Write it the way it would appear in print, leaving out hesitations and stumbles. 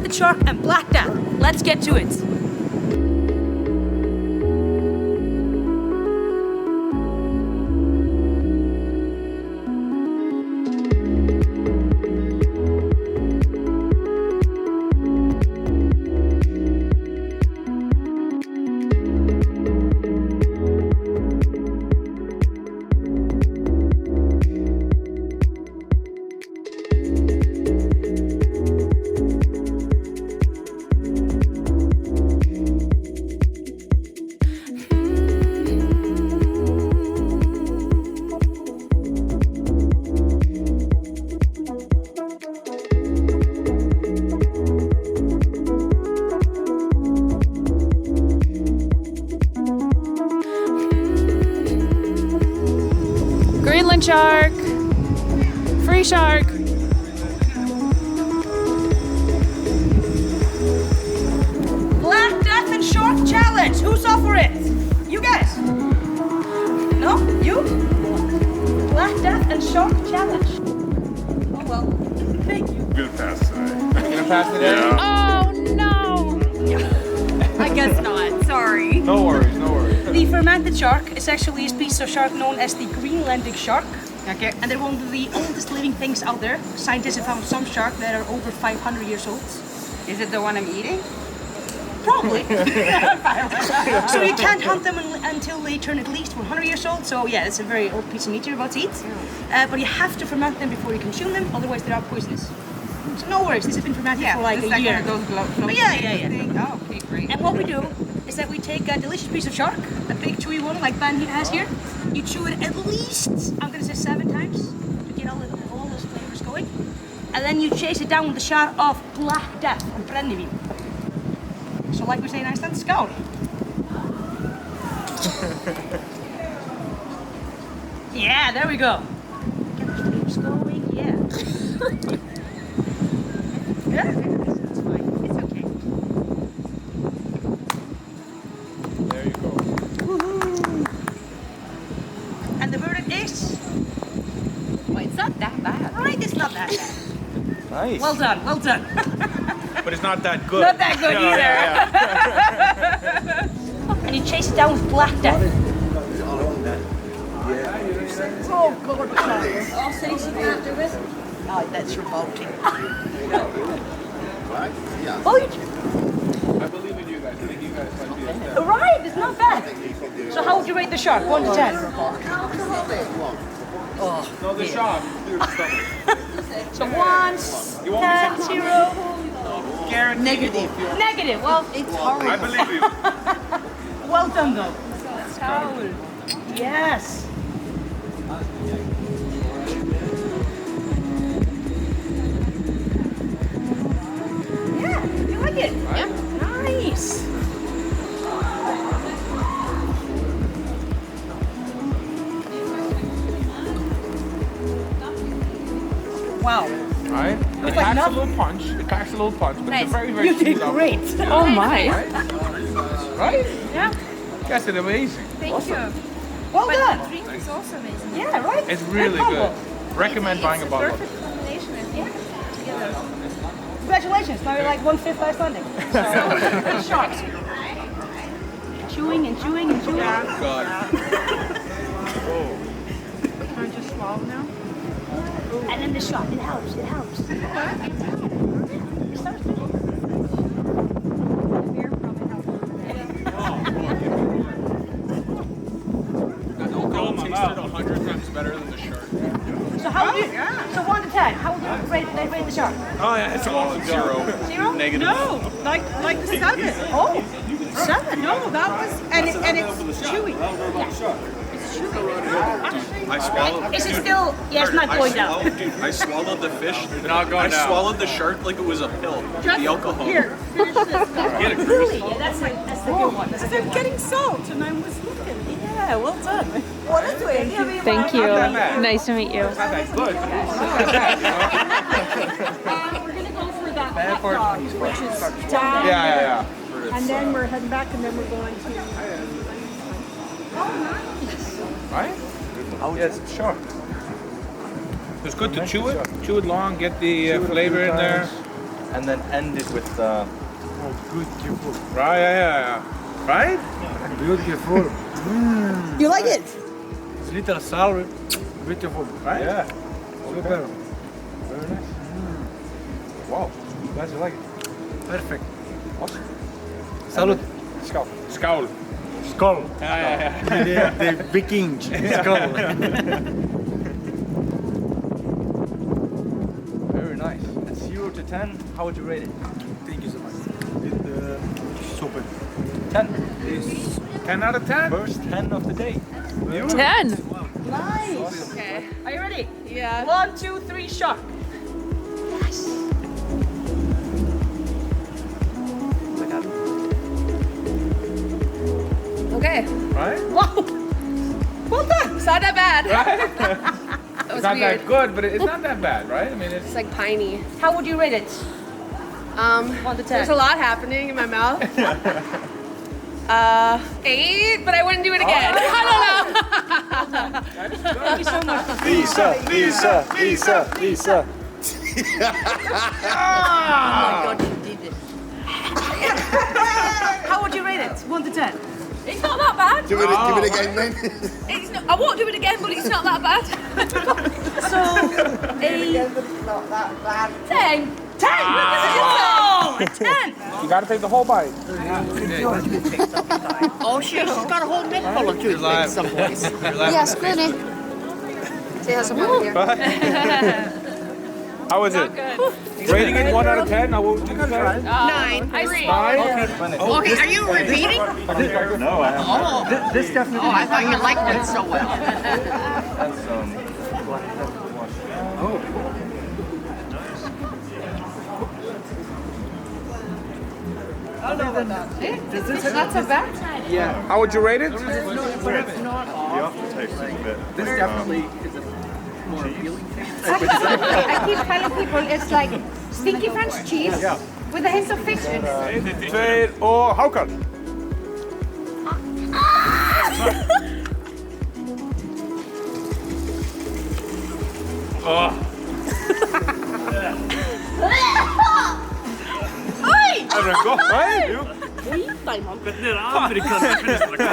fermented shark and black death. Let's get to it. Greenland shark! Free shark! Black death and shark challenge. Who's up for it? You guys? No? You? Black death and shark challenge. Oh well. Thank you. I'm gonna pass today. You're gonna pass today? Yeah. Oh no! I guess not, sorry. No worries, no worries. The fermented shark is actually a species of shark known as the Greenlandic shark. Okay. And they're one of the oldest living things out there. Scientists have found some shark that are over 500 years old. Is it the one I'm eating? Probably. So you can't hunt them until they turn at least 100 years old. So yeah, it's a very old piece of meat you're about to eat. But you have to ferment them before you consume them, otherwise they are poisonous. So no worries, this has been fermented for like a year. Those But yeah. thing. Oh, okay, great. And what we do is that we take a delicious piece of shark, a big chewy one like Ben has here. You chew it at least, I'm gonna say 7 times to get all those flavors going. And then you chase it down with a shot of black death and brennivín. So like we say in Iceland, skál. Yeah, there we go. Get the flavors going, yeah. Yeah? It's fine. It's okay. There you go. Woohoo! And the verdict is, Well, it's not that bad. right, it's not that bad. Nice. Well done, well done. But it's not that good. Not that good No, either. yeah. And you chase it down with black death. Oh God! I'll say something after this. Oh, that's revolting. Oh, I believe in you guys. I think you guys might be the best. right, it's not bad. So how would you rate the shark? 1 to 10. No, the shot. So 1, 10, 0. Guaranteed. Negative. Well, It's horrible. I believe you. well done though. Towel. Yes. Yeah, you like it? Right? Nice. Wow. Right? It like packs a nothing. little punch. It packs a little punch, but Nice. it's a very, very You did sweet outfit. great. Oh my! Right? Yeah. You guys did amazing. Thank you. Well But done. the drink is also amazing. Yeah, right? It's really good. Recommend buying a It's bottle. perfect combination, I think, together. Congratulations. Now you're like 1/5 Icelandic. So, sharks. Chewing and chewing and chewing. God. Can I just swallow now? And then the shot. It helps. It helps. Beer probably helps. Alcohol tasted 100 times better than the shark. So how would you? So 1 to 10. How would you rate the shark? Oh yeah, it's all 0. 0? Negative. No, like the 7. Oh, 7. No, that was and it's chewy. It's chewy. I swallowed. Is it still? Yeah, it's not going down. I swallowed the fish. Not going I down. swallowed the shark like it was a pill. The alcohol. Here, finish this. Get it, Really? Chris. Yeah, that's the good one. That's a good I'm one. getting salt, and I was looking. Yeah, well done. Thank you. Nice to meet you. Not that good. We're gonna go for that hot dog, which is down Yeah. and then we're heading back, and then we're going to. Right? Yes, sure. It's good to chew it long, get the flavor in there. and then end it with Beautiful. Right, yeah. Right? Beautiful. You like it? It's little sour. Beautiful, right? Yeah. Super. Very nice. Wow. Glad you like it. Perfect. Awesome. Salud. Skål. Skål. Skål. Yeah. The Vikings. Skål. Very nice. At 0 to 10, how would you rate it? Thank you so much. Super. 10. 10 out of 10. First 10 of the day. 10. Nice. Okay. Are you ready? Yeah. 1, 2, 3, shark. Okay. Right? Wow. Well done. It's not that bad. Right? That It's was not weird. that good, but it's not that bad, right? I mean, it's It's like piney. How would you rate it? 1 to 10. There's a lot happening in my mouth. 8, but I wouldn't do it again. I don't know. Thank you so much. Lisa. How would you rate it? 1 to 10. It's not that bad. Give it again, then. It's not, I won't do it again, but it's not that bad. So, a not that bad. 10. 10! Oh, a 10! you gotta take the whole bite. Oh, she's got a whole neck full of toothpicks someplace. Yes, Granny. She has some over here. How was it? Rating it 1 out of 10. Now what would you say? 9. I agree. 9? Okay, are you repeating? No, I haven't. This definitely. Oh, I thought you liked it so well. That's It's not so bad. How would you rate it? The aftertaste is a bit. This definitely Actually, I keep telling people it's like stinky French cheese with a hint of fish in it. 2 or Hákarl. Oi! Right? Hvernig er Amerikan að finna svona